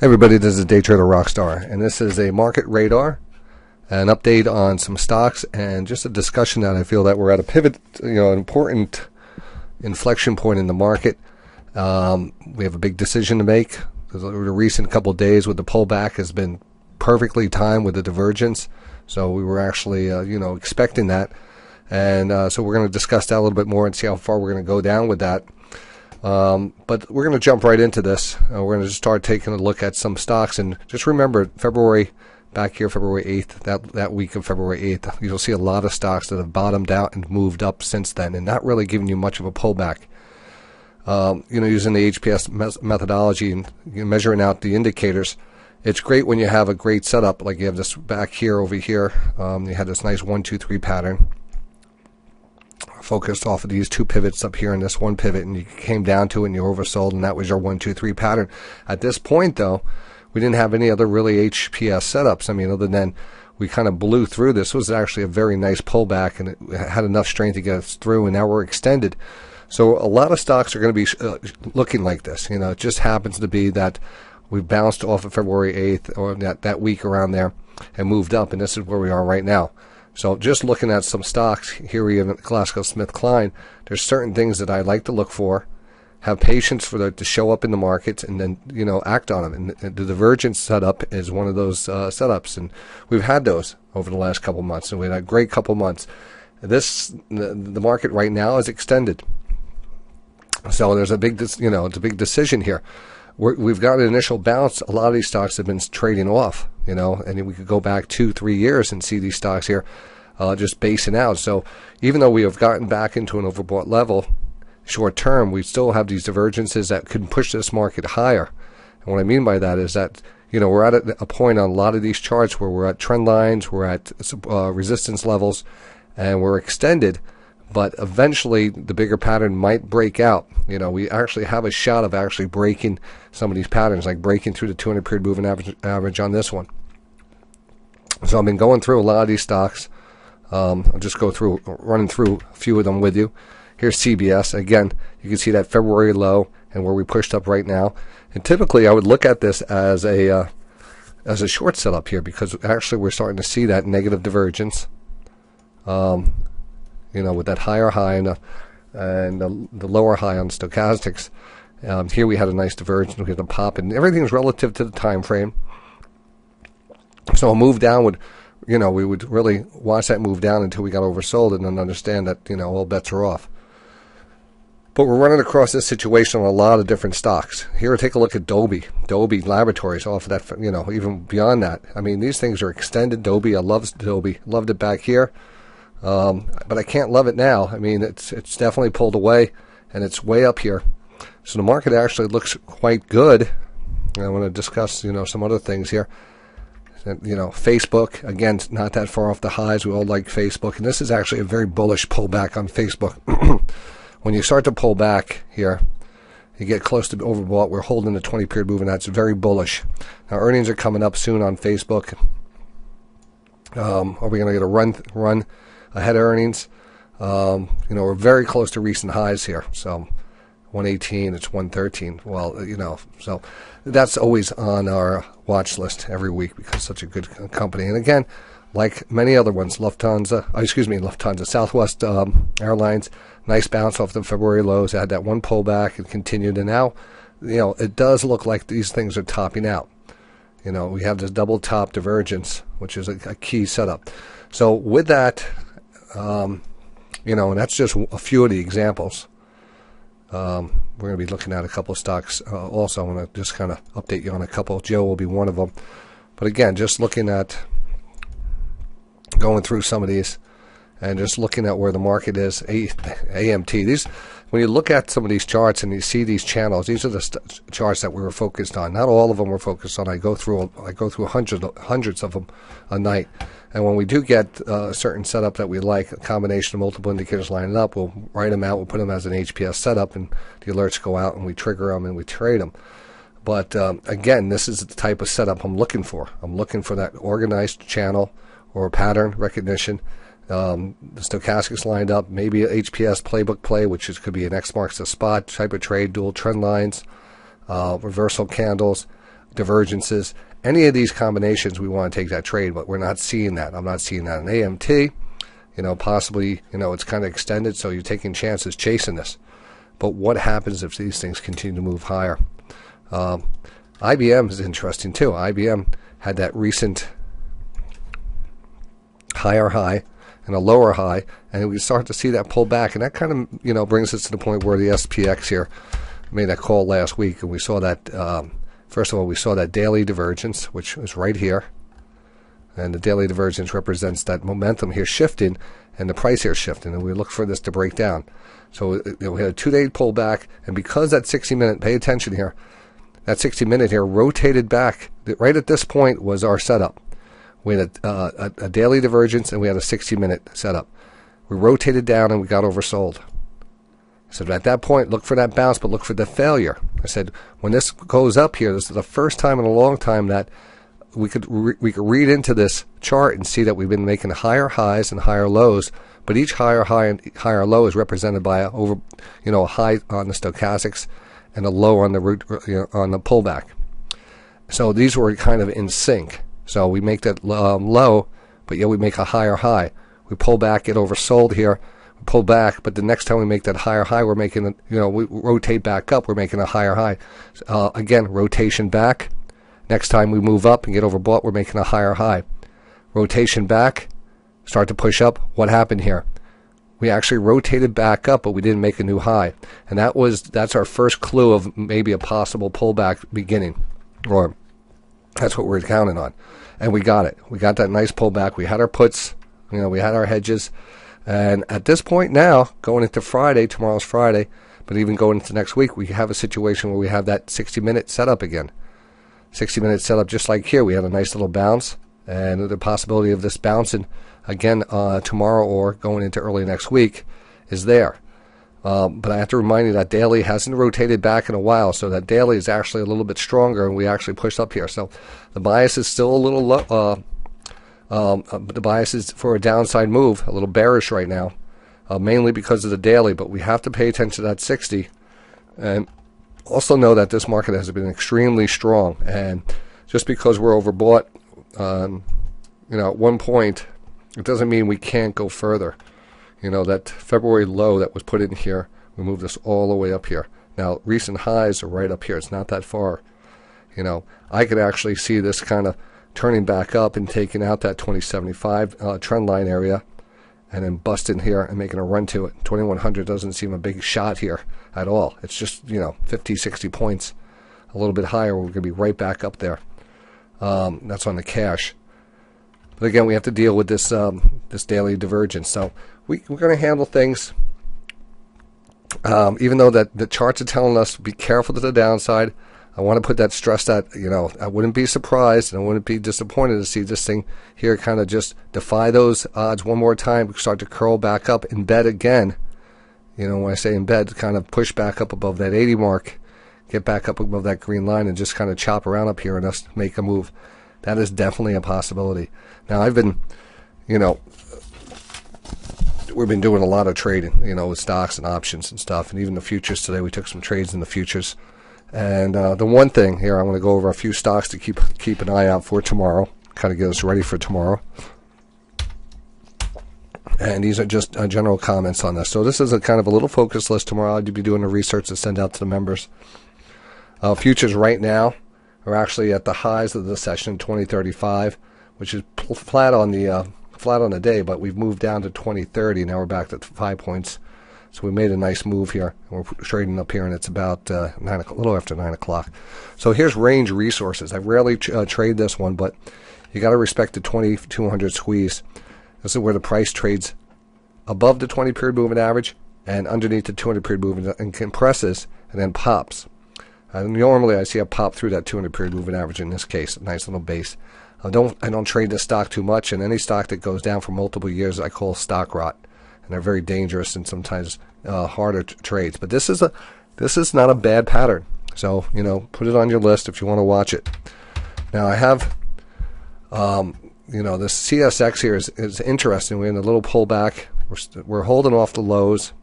Hey everybody, this is DayTraderRockStar, and this is a market radar, an update on some stocks, and just a discussion that I feel that we're at a pivot, an important inflection point in the market. We have a big decision to make. The recent couple of days with the pullback has been perfectly timed with the divergence, so we were actually, expecting that, and so we're going to discuss that a little bit more and see how far we're going to go down with that. But we're going to jump right into this. We're going to just start taking a look at some stocks, and just remember February 8th, that week of February 8th, you'll see a lot of stocks that have bottomed out and moved up since then, and not really giving you much of a pullback. Using the HPS methodology and measuring out the indicators, it's great when you have a great setup, like you have this back here, over here. You had this nice 1, 2, 3 pattern. Focused off of these two pivots up here and this one pivot, and you came down to it and you oversold, and that was your 1, 2, 3 pattern. At this point, though, we didn't have any other really HPS setups. I mean, other than we kind of blew through. This was actually a very nice pullback, and it had enough strength to get us through, and now we're extended. So a lot of stocks are going to be looking like this. It just happens to be that we bounced off of February 8th or that week around there and moved up, and this is where we are right now. So just looking at some stocks, here we have GlaxoSmithKline. There's certain things that I like to look for, have patience for that to show up in the markets, and then act on them. And the divergence setup is one of those setups, and we've had those over the last couple months, and we had a great couple months. The market right now is extended, so there's a big it's a big decision here. We've got an initial bounce. A lot of these stocks have been trading off, and we could go back 2-3 years and see these stocks here just basing out. So even though we have gotten back into an overbought level short term, we still have these divergences that could push this market higher. And what I mean by that is that we're at a point on a lot of these charts where we're at trend lines, we're at resistance levels, and we're extended. But eventually, the bigger pattern might break out. We actually have a shot of actually breaking some of these patterns, like breaking through the 200-period moving average on this one. So I've been going through a lot of these stocks. I'll just running through a few of them with you. Here's CBS. Again, you can see that February low and where we pushed up right now. And typically, I would look at this as a short setup here, because actually we're starting to see that negative divergence. With that higher high and the lower high on stochastics. Here we had a nice divergence. We had a pop, and everything's relative to the time frame. So a move down would, we would really watch that move down until we got oversold, and then understand that, all bets are off. But we're running across this situation on a lot of different stocks. Here, take a look at Dolby Laboratories off of that, even beyond that. I mean, these things are extended. Dolby, I love Dolby. Loved it back here. But I can't love it now. I mean, it's definitely pulled away, and it's way up here. So the market actually looks quite good. And I want to discuss, some other things here. Facebook, again, not that far off the highs. We all like Facebook, and this is actually a very bullish pullback on Facebook. When you start to pull back here, you get close to overbought. We're holding the 20-period move, and that's very bullish. Now, earnings are coming up soon on Facebook. Are we going to get a run ahead of earnings? We're very close to recent highs here. So 118, it's 113. Well, so that's always on our watch list every week, because it's such a good company. And again, like many other ones, Lufthansa, Southwest Airlines, nice bounce off the February lows. It had that one pullback and continued, and now, it does look like these things are topping out. We have this double top divergence, which is a key setup. So with that, and that's just a few of the examples. We're going to be looking at a couple of stocks. Also, I want to just kind of update you on a couple. Joe will be one of them. But again, just looking at going through some of these and just looking at where the market is. AMT. When you look at some of these charts and you see these channels, these are the charts that we were focused on. Not all of them were focused on. I go through hundreds of them a night. And when we do get a certain setup that we like, a combination of multiple indicators lining up, we'll write them out, we'll put them as an HPS setup, and the alerts go out, and we trigger them, and we trade them. But again, this is the type of setup I'm looking for. I'm looking for that organized channel or pattern recognition. The stochastics lined up, maybe a HPS playbook play, which could be an X marks the spot type of trade, dual trend lines, reversal candles. divergences, any of these combinations, we want to take that trade, but we're not seeing that. I'm not seeing that in AMT. Possibly, it's kind of extended, so you're taking chances chasing this. But what happens if these things continue to move higher? IBM is interesting too. IBM had that recent higher high and a lower high, and we start to see that pull back, and that kind of brings us to the point where the SPX here made that call last week, and we saw that first of all we saw that daily divergence, which was right here, and the daily divergence represents that momentum here shifting and the price here shifting, and we look for this to break down. So we had a 2-day pullback, and because that 60-minute, pay attention here, that 60-minute here rotated back. Right at this point was our setup. We had a daily divergence, and we had a 60-minute setup. We rotated down, and we got oversold. I said, at that point, look for that bounce, but look for the failure. I said, when this goes up here, this is the first time in a long time that we could read into this chart and see that we've been making higher highs and higher lows, but each higher high and higher low is represented by a high on the stochastics and a low on the on the pullback. So these were kind of in sync. So we make that low, but yet we make a higher high. We pull back, get oversold here, we pull back, but the next time we make that higher high, we're making we rotate back up, we're making a higher high. Again, rotation back. Next time we move up and get overbought, we're making a higher high. Rotation back, start to push up. What happened here? We actually rotated back up, but we didn't make a new high. And that's our first clue of maybe a possible pullback beginning. Or that's what we're counting on. And we got it. We got that nice pullback. We had our puts, we had our hedges. And at this point now, going into Friday, tomorrow's Friday, but even going into next week, we have a situation where we have that 60-minute setup again. 60-minute setup, just like here. We had a nice little bounce, and the possibility of this bouncing again tomorrow or going into early next week is there. But I have to remind you that daily hasn't rotated back in a while, so that daily is actually a little bit stronger, and we actually pushed up here. So the bias is still a little low. The bias is for a downside move, a little bearish right now, mainly because of the daily. But we have to pay attention to that 60, and also know that this market has been extremely strong, and just because we're overbought, at one point, it doesn't mean we can't go further. That February low that was put in here, we moved this all the way up here. Now, recent highs are right up here. It's not that far. I could actually see this kind of turning back up and taking out that 2075 trend line area, and then busting here and making a run to it. 2100 doesn't seem a big shot here at all. It's just 50, 60 points, a little bit higher. We're going to be right back up there. That's on the cash. But again, we have to deal with this this daily divergence. So we're going to handle things, even though that the charts are telling us to be careful to the downside. I want to put that stress that, I wouldn't be surprised and I wouldn't be disappointed to see this thing here kind of just defy those odds one more time, start to curl back up, embed again. When I say embed, kind of push back up above that 80 mark, get back up above that green line, and just kind of chop around up here and us make a move. That is definitely a possibility. Now, I've been, we've been doing a lot of trading, with stocks and options and stuff, and even the futures today. We took some trades in the futures. And the one thing here, I want to go over a few stocks to keep an eye out for tomorrow, kind of get us ready for tomorrow. And these are just general comments on this. So this is a kind of a little focus list tomorrow. I'll be doing the research to send out to the members. Futures right now are actually at the highs of the session, 2035, which is flat on the day, but we've moved down to 2030. Now we're back to 5 points. So we made a nice move here. We're trading up here, and it's about a little after 9 o'clock. So here's range resources. I rarely trade this one, but you got to respect the 2200 squeeze. This is where the price trades above the 20-period moving average and underneath the 200-period moving and compresses and then pops. Normally, I see a pop through that 200-period moving average. In this case, a nice little base. I don't trade this stock too much, and any stock that goes down for multiple years, I call stock rot. And they're very dangerous and sometimes harder trades. But this is not a bad pattern. So put it on your list if you want to watch it. Now I have this CSX here is interesting. We're in a little pullback. We're holding off the lows,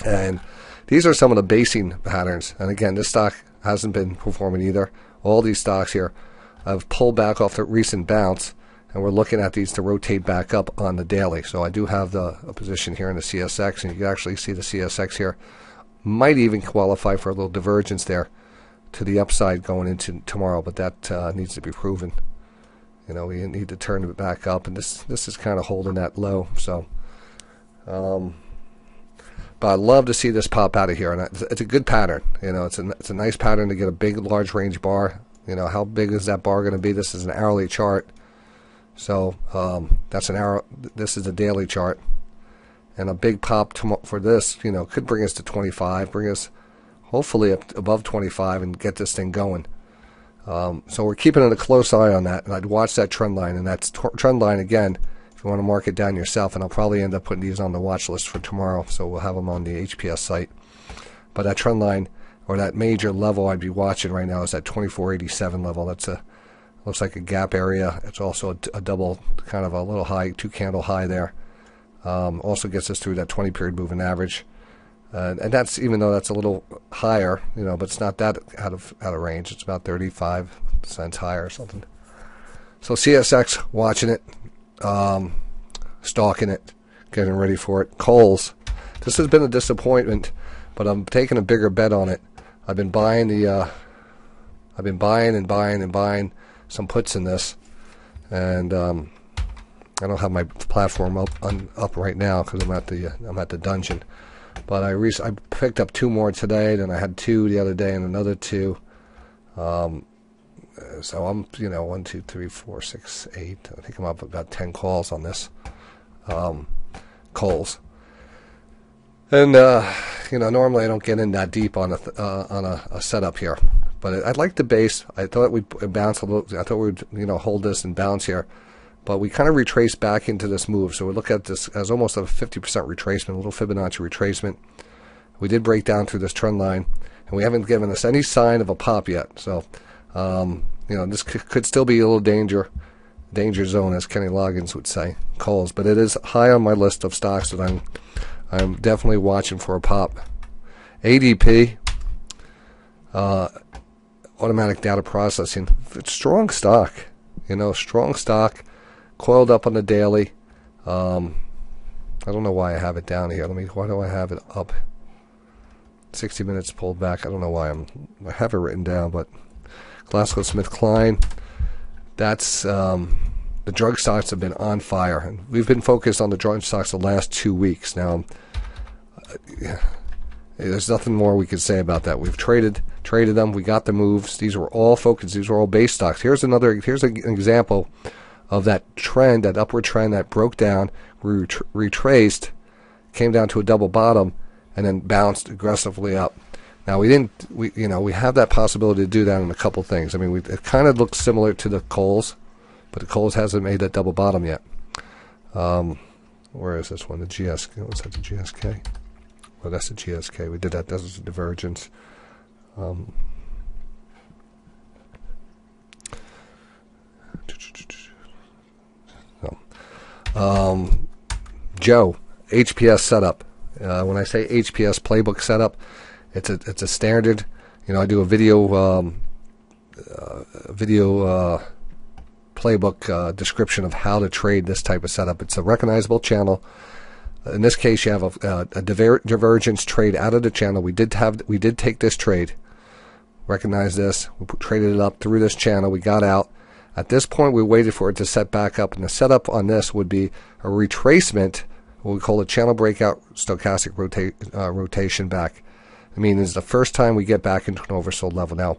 and these are some of the basing patterns. And again, this stock hasn't been performing either. All these stocks here have pulled back off the recent bounce, and we're looking at these to rotate back up on the daily. So I do have a position here in the CSX, and you can actually see the CSX here might even qualify for a little divergence there to the upside going into tomorrow, but that needs to be proven. You know, we need to turn it back up, and this is kind of holding that low. So, but I'd love to see this pop out of here, and it's a good pattern. You know, it's a nice pattern to get a big, large range bar. You know, how big is that bar going to be? This is an hourly chart, so that's an hour. This is a daily chart, and a big pop for this, you know, could bring us to 25, bring us hopefully up above 25, and get this thing going. So we're keeping a close eye on that, and I'd watch that trend line, and that trend line again, if you want to mark it down yourself, and I'll probably end up putting these on the watch list for tomorrow, so we'll have them on the HPS site. But that trend line, or that major level I'd be watching right now, is that 2487 level. That's looks like a gap area. It's also a double, kind of a little high, 2-candle high there. Also gets us through that 20-period moving average. And that's, even though that's a little higher, you know, but it's not that out of range. It's about 35 cents higher or something. So CSX, watching it, stalking it, getting ready for it. Coles, this has been a disappointment, but I'm taking a bigger bet on it. I've been buying I've been buying and buying some puts in this, and I don't have my platform up right now because I'm at the dungeon. But I picked up 2 more today. Then I had 2 the other day and another 2. So I'm, you know, 1, 2, 3, 4, 6, 8. I think I'm up about 10 calls on this. Coles. And you know, normally I don't get in that deep on a setup here, but I like the base. I thought we'd bounce a little. I thought we'd, you know, hold this and bounce here, but we kind of retraced back into this move. So we look at this as almost a 50% retracement, a little Fibonacci retracement. We did break down through this trend line, and we haven't given us any sign of a pop yet. So you know, this could still be a little danger zone, as Kenny Loggins would say, Coles. But it is high on my list of stocks that I'm definitely watching for a pop. ADP, automatic data processing. It's strong stock, you know, strong stock, coiled up on the daily. I don't know why I have it down here. Why do I have it up? 60 minutes pulled back. I don't know why I have it written down, but GlaxoSmithKline. That's the drug stocks have been on fire, and we've been focused on the drug stocks the last 2 weeks. Now, there's nothing more we can say about that. We've traded them. We got the moves. These were all focused. These were all base stocks. Here's an example of that trend, that upward trend that broke down, retraced, came down to a double bottom, and then bounced aggressively up. Now we have that possibility to do that in a couple things. I mean, it kind of looks similar to the Coles, but the Coles hasn't made that double bottom yet. Where is this one? The GSK. What's that? The GSK. Well, that's the GSK. We did that. That was a divergence. Joe, HPS setup. When I say HPS playbook setup, it's a standard. You know, I do a video playbook description of how to trade this type of setup. It's a recognizable channel. In this case, you have a divergence trade out of the channel. We did take this trade. Recognize this. We traded it up through this channel. We got out. At this point, we waited for it to set back up, and the setup on this would be a retracement, what we call a channel breakout stochastic rotation back. I mean, it's the first time we get back into an oversold level. Now,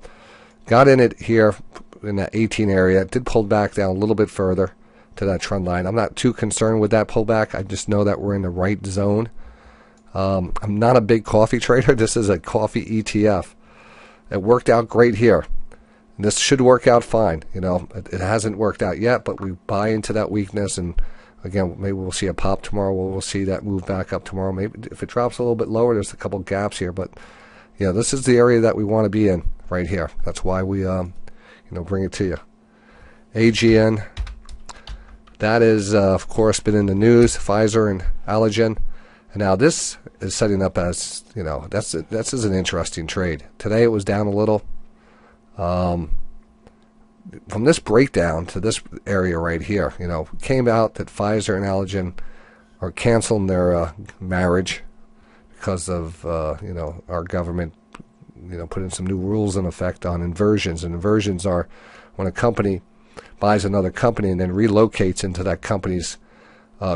got in it here in that 18 area. It did pull back down a little bit further to that trend line. I'm not too concerned with that pullback. I just know that we're in the right zone. I'm not a big coffee trader. This is a coffee ETF. It worked out great here. This should work out fine. You know, it hasn't worked out yet, but we buy into that weakness, and again, maybe we'll see a pop tomorrow. We'll see that move back up tomorrow. Maybe if it drops a little bit lower, there's a couple gaps here, but you know, this is the area that we want to be in right here. That's why we bring it to you. AGN, that is of course been in the news. Pfizer and Allergen And now this is setting up as, this is an interesting trade. Today it was down a little. From this breakdown to this area right here, came out that Pfizer and Allergen are canceling their marriage because of, our government, putting some new rules in effect on inversions. And inversions are when a company buys another company and then relocates into that company's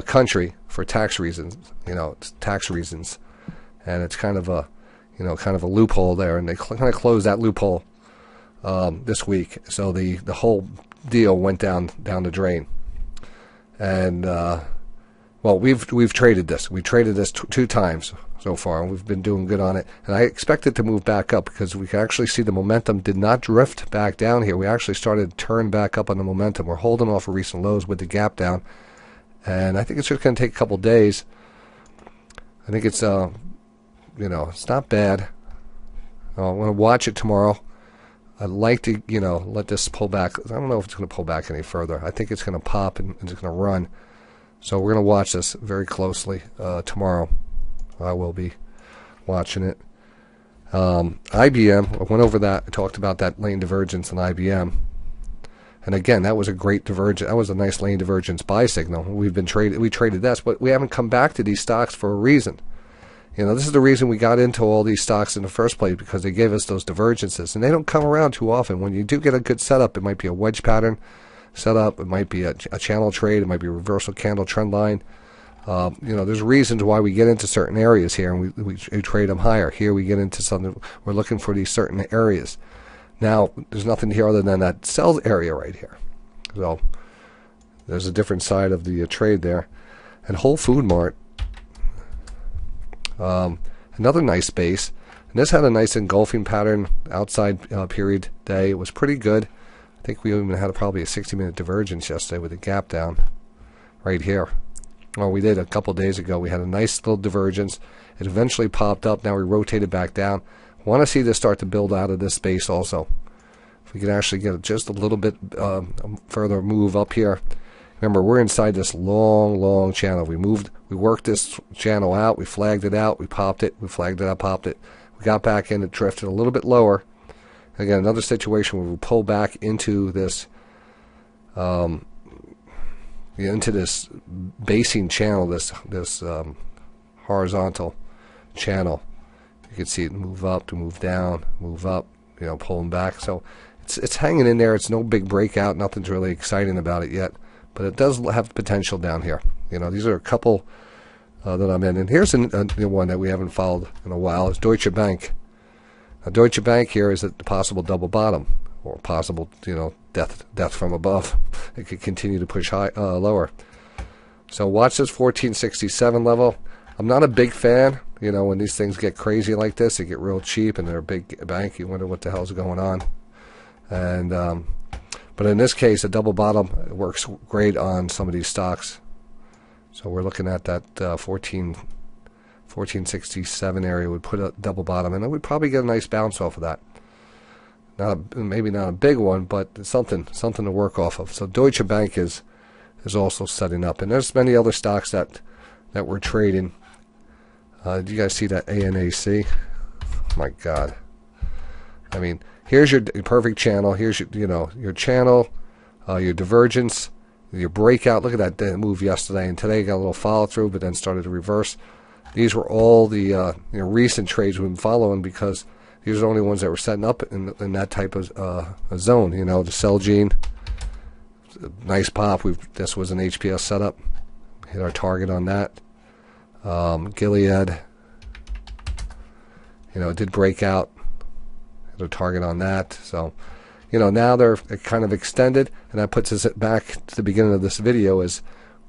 country for tax reasons. Tax reasons, and it's kind of a loophole there, and they kind of closed that loophole this week. So the whole deal went down the drain, and we've traded this. We traded this two times so far, and we've been doing good on it. And I expect it to move back up because we can actually see the momentum did not drift back down here. We actually started to turn back up on the momentum. We're holding off of recent lows with the gap down, and I think it's just going to take a couple days. I think it's it's not bad. I want to watch it tomorrow. I'd like to let this pull back. I don't know if it's going to pull back any further. I think it's going to pop and it's going to run. So we're going to watch this very closely tomorrow. I will be watching it. IBM, I went over that. I talked about that Lane Divergence in IBM. And again, that was a great divergence. That was a nice Lane Divergence buy signal. We traded this, but we haven't come back to these stocks for a reason. This is the reason we got into all these stocks in the first place, because they gave us those divergences. And they don't come around too often. When you do get a good setup, it might be a wedge pattern setup. It might be a channel trade. It might be a reversal candle trend line. There's reasons why we get into certain areas here, and we trade them higher. Here we get into something. We're looking for these certain areas. Now, there's nothing here other than that sell area right here. So there's a different side of the trade there. And Whole Food Mart, another nice base. And this had a nice engulfing pattern outside period day. It was pretty good. I think we even had probably a 60-minute divergence yesterday with a gap down right here. Well, we did a couple days ago. We had a nice little divergence. It eventually popped up. Now we rotated back down. I want to see this start to build out of this space also. If we can actually get just a little bit further move up here. Remember, we're inside this long channel. We worked this channel out. We flagged it out. We popped it. We flagged it out, popped it. We got back in. It drifted a little bit lower. Again, another situation where we pull back into this basing channel, this horizontal channel. You can see it move up to move down, move up, pulling back. So it's hanging in there. It's no big breakout. Nothing's really exciting about it yet, but it does have potential down here. These are a couple that I'm in. And here's a one that we haven't followed in a while. Is Deutsche Bank. Now, Deutsche Bank here is a possible double bottom, or possible, death from above. It could continue to push lower. So watch this 1467 level. I'm not a big fan. When these things get crazy like this, they get real cheap, and they're a big bank. You wonder what the hell's going on. And but in this case, a double bottom works great on some of these stocks. So we're looking at that 1467 area would put a double bottom, and then we'd probably get a nice bounce off of that. Maybe not a big one, but something to work off of. So Deutsche Bank is also setting up, and there's many other stocks that we're trading. Do you guys see that ANAC? Oh my God! I mean, here's your perfect channel. Here's your channel, your divergence, your breakout. Look at that move yesterday, and today got a little follow through, but then started to reverse. These were all the recent trades we've been following, because these are the only ones that were setting up in that type of a zone. The Celgene, nice pop. This was an HPS setup. Hit our target on that. Gilead, it did break out. Hit a target on that. So, now they're kind of extended, and that puts us back to the beginning of this video. Is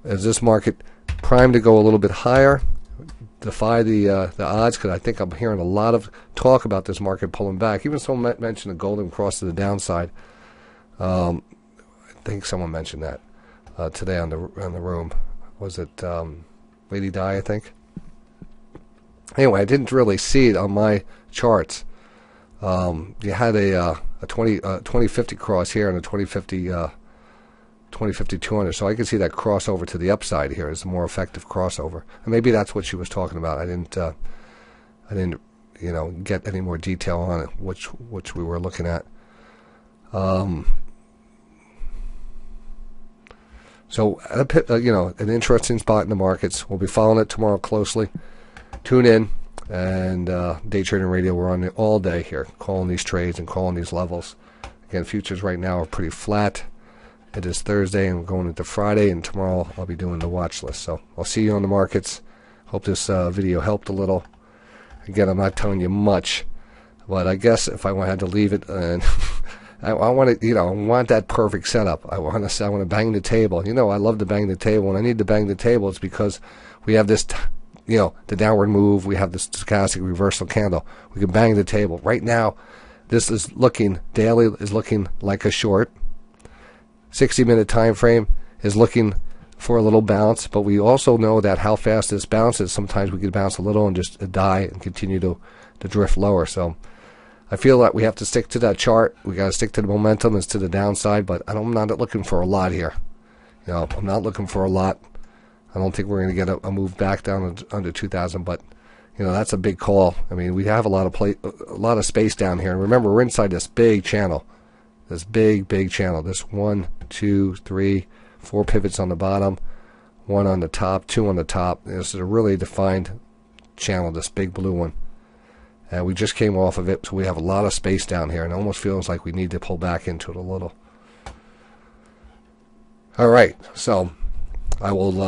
this market primed to go a little bit higher? Defy the odds, because I think I'm hearing a lot of talk about this market pulling back. Even someone mentioned a golden cross to the downside. I think someone mentioned that today on the room. Was it Lady Di? I think. Anyway, I didn't really see it on my charts. You had a 2050 cross here and a 2050 2050 200. So I can see that crossover to the upside here is a more effective crossover, and maybe that's what she was talking about. I didn't get any more detail on it, which we were looking at. So an interesting spot in the markets. We'll be following it tomorrow closely. Tune in, and Day Trading Radio, we're on it all day here, calling these trades and calling these levels. Again, futures right now are pretty flat. It is Thursday, and we're going into Friday, and tomorrow I'll be doing the watch list. So I'll see you on the markets. Hope this video helped a little. Again, I'm not telling you much, but I guess if I had to leave it, and I want to, I want that perfect setup. I want to bang the table. I love to bang the table. When I need to bang the table, it's because we have this, the downward move. We have this stochastic reversal candle. We can bang the table. Right now, this is looking, daily is looking like a short. 60-minute time frame is looking for a little bounce, but we also know that how fast this bounces, sometimes we could bounce a little and just die and continue to drift lower. So I feel that we have to stick to that chart. We got to stick to the momentum as to the downside, but I'm not looking for a lot here. I'm not looking for a lot. I don't think we're going to get a move back down under 2,000, but that's a big call. I mean, we have a lot of space down here, and remember, we're inside this big channel. This big channel. This 1, 2, 3, 4 pivots on the bottom, 1 on the top, 2 on the top. This is a really defined channel, this big blue one. And we just came off of it, so we have a lot of space down here, and it almost feels like we need to pull back into it a little. All right, so I will,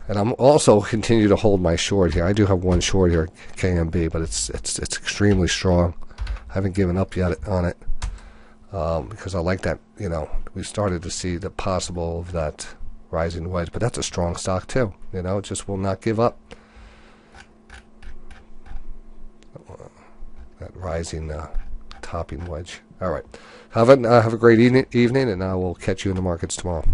and I'm also continue to hold my short here. I do have one short here, KMB, but it's extremely strong. I haven't given up yet on it. Because I like that, we started to see the possible of that rising wedge, but that's a strong stock too. It just will not give up. That rising topping wedge. All right, have a great evening, and I will catch you in the markets tomorrow.